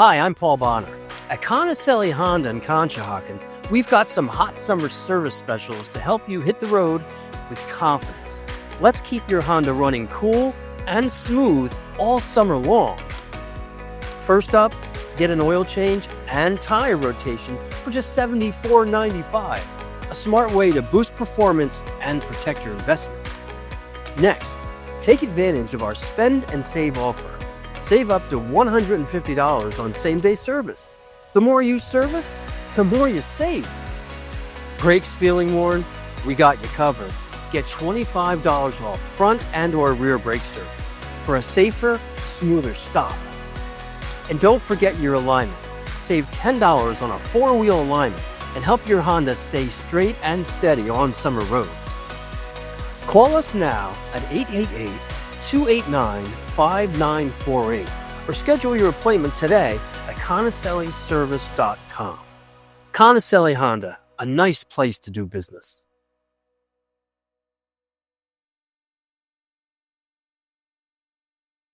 Hi, I'm Paul Bonner. At Conicelli Honda in Conshohocken, we've got some hot summer service specials to help you hit the road with confidence. Let's keep your Honda running cool and smooth all summer long. First up, get an oil change and tire rotation for just $74.95, a smart way to boost performance and protect your investment. Next, take advantage of our spend and save offer. Save up to $150 on same-day service. The more you service, the more you save. Brakes feeling worn? We got you covered. Get $25 off front and or rear brake service for a safer, smoother stop. And don't forget your alignment. Save $10 on a four-wheel alignment and help your Honda stay straight and steady on summer roads. Call us now at 888-289-5948 or schedule your appointment today at conicelliservice.com. Conicelli Honda, a nice place to do business.